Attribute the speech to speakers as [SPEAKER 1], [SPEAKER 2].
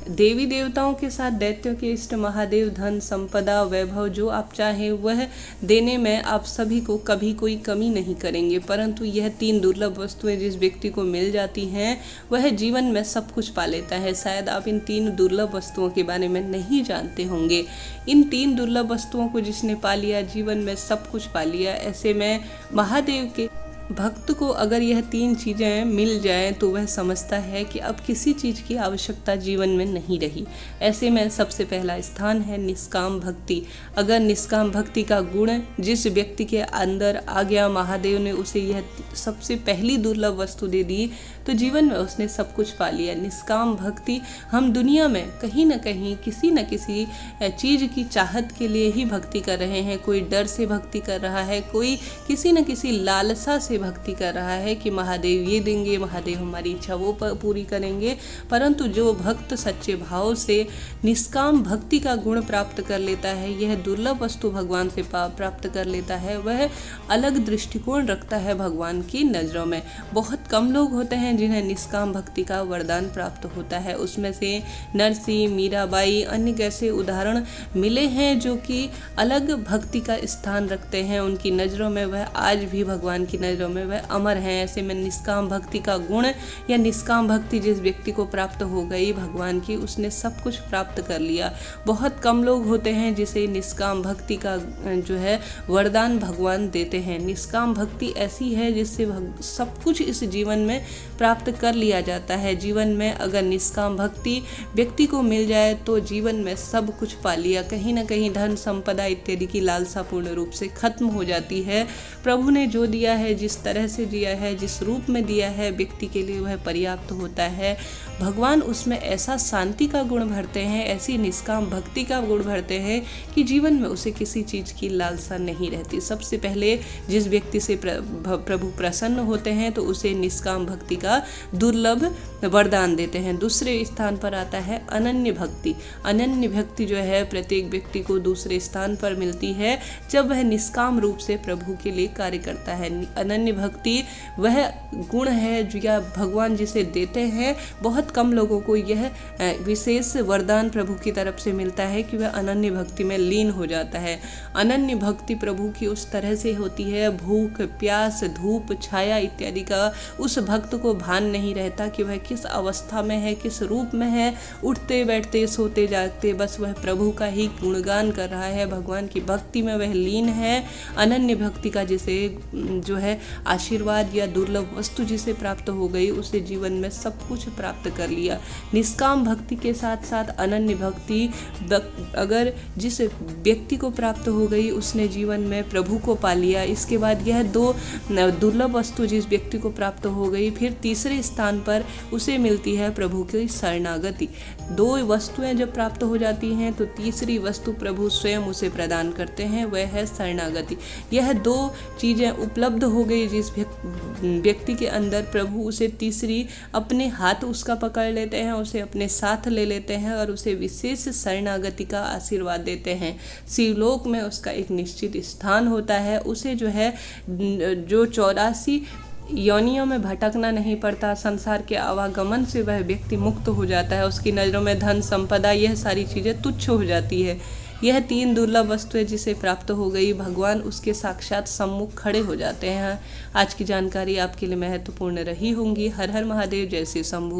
[SPEAKER 1] देवी देवताओं के साथ दैत्यों के इष्ट महादेव धन संपदा वैभव जो आप चाहें वह देने में आप सभी को कभी कोई कमी नहीं करेंगे, परंतु यह 3 दुर्लभ वस्तुएं जिस व्यक्ति को मिल जाती हैं वह जीवन में सब कुछ पा लेता है। शायद आप इन 3 दुर्लभ वस्तुओं के बारे में नहीं जानते होंगे। इन 3 दुर्लभ वस्तुओं को जिसने पा लिया जीवन में सब कुछ पा लिया। ऐसे में महादेव के भक्त को अगर यह 3 चीज़ें मिल जाएं तो वह समझता है कि अब किसी चीज़ की आवश्यकता जीवन में नहीं रही। ऐसे में सबसे पहला स्थान है निष्काम भक्ति। अगर निष्काम भक्ति का गुण जिस व्यक्ति के अंदर आ गया, महादेव ने उसे यह सबसे पहली दुर्लभ वस्तु दे दी, तो जीवन में उसने सब कुछ पा लिया। निष्काम भक्ति, हम दुनिया में कहीं ना कहीं किसी न किसी चीज़ की चाहत के लिए ही भक्ति कर रहे हैं। कोई डर से भक्ति कर रहा है, कोई किसी न किसी लालसा से भक्ति कर रहा है कि महादेव ये देंगे, महादेव हमारी इच्छा वो पूरी करेंगे। परंतु जो भक्त सच्चे भाव से निष्काम भक्ति का गुण प्राप्त कर लेता है, यह दुर्लभ वस्तु भगवान से प्राप्त कर लेता है, वह अलग दृष्टिकोण रखता है भगवान की नज़रों में। बहुत कम लोग होते हैं जिन्हें निष्काम भक्ति का वरदान प्राप्त होता है। उसमें से नरसिंह, मीराबाई, अन्य कैसे उदाहरण मिले हैं जो कि अलग भक्ति का स्थान रखते हैं। उनकी नज़रों में वह आज भी भगवान की नज़रों में वह अमर हैं। ऐसे में निष्काम भक्ति का गुण या निष्काम भक्ति जिस व्यक्ति को प्राप्त हो गई भगवान की, उसने सब कुछ प्राप्त कर लिया। बहुत कम लोग होते हैं जिसे निष्काम भक्ति का जो है वरदान भगवान देते हैं। निष्काम भक्ति ऐसी है जिससे सब कुछ इस जीवन में प्राप्त कर लिया जाता है। जीवन में अगर निष्काम भक्ति व्यक्ति को मिल जाए तो जीवन में सब कुछ पा लिया। कहीं ना कहीं धन संपदा इत्यादि की लालसा पूर्ण रूप से खत्म हो जाती है। प्रभु ने जो दिया है, जिस तरह से दिया है, जिस रूप में दिया है, व्यक्ति के लिए वह पर्याप्त होता है। भगवान उसमें ऐसा शांति का गुण भरते हैं, ऐसी निष्काम भक्ति का गुण भरते हैं कि जीवन में उसे किसी चीज़ की लालसा नहीं रहती। सबसे पहले जिस व्यक्ति से प्रभु प्रसन्न होते हैं तो उसे निष्काम भक्ति का दुर्लभ वरदान देते हैं। दूसरे स्थान पर आता है अनन्य भक्ति। अनन्य भक्ति जो है प्रत्येक व्यक्ति को दूसरे स्थान पर मिलती है जब वह निष्काम रूप से प्रभु के लिए कार्य करता है। अनन्य भक्ति वह गुण है जो या भगवान जिसे देते हैं। बहुत कम लोगों को यह विशेष वरदान प्रभु की तरफ से मिलता है कि वह अनन्य भक्ति में लीन हो जाता है। अनन्य भक्ति प्रभु की उस तरह से होती है, भूख प्यास धूप छाया इत्यादि का उस भक्त को भान नहीं रहता कि वह किस अवस्था में है, किस रूप में है। उठते बैठते सोते जागते बस वह प्रभु का ही गुणगान कर रहा है, भगवान की भक्ति में वह लीन है। अनन्य भक्ति का जिसे जो है आशीर्वाद या दुर्लभ वस्तु जिसे प्राप्त हो गई, उसे जीवन में सब कुछ प्राप्त कर लिया। निष्काम भक्ति के साथ साथ अनन्य भक्ति अगर जिस व्यक्ति को प्राप्त हो गई उसने जीवन में प्रभु को पा लिया। इसके बाद यह 2 दुर्लभ वस्तु जिस व्यक्ति को प्राप्त हो गई, फिर तीसरे स्थान पर उसे मिलती है प्रभु की शरणागति। 2 वस्तुएं जब प्राप्त हो जाती हैं तो तीसरी वस्तु प्रभु स्वयं उसे प्रदान करते हैं, वह है शरणागति। यह 2 चीज़ें उपलब्ध हो गई जिस व्यक्ति के अंदर, प्रभु उसे तीसरी अपने हाथ उसका पकड़ लेते हैं, उसे अपने साथ ले लेते हैं और उसे विशेष शरणागति का आशीर्वाद देते हैं। शिवलोक में उसका एक निश्चित स्थान होता है। उसे जो है जो 84 योनियों में भटकना नहीं पड़ता, संसार के आवागमन से वह व्यक्ति मुक्त हो जाता है। उसकी नज़रों में धन संपदा यह सारी चीज़ें तुच्छ हो जाती है। यह 3 दुर्लभ वस्तुएं जिसे प्राप्त हो गई, भगवान उसके साक्षात सम्मुख खड़े हो जाते हैं। आज की जानकारी आपके लिए महत्वपूर्ण रही होंगी। हर हर महादेव। जय श्री शंभू।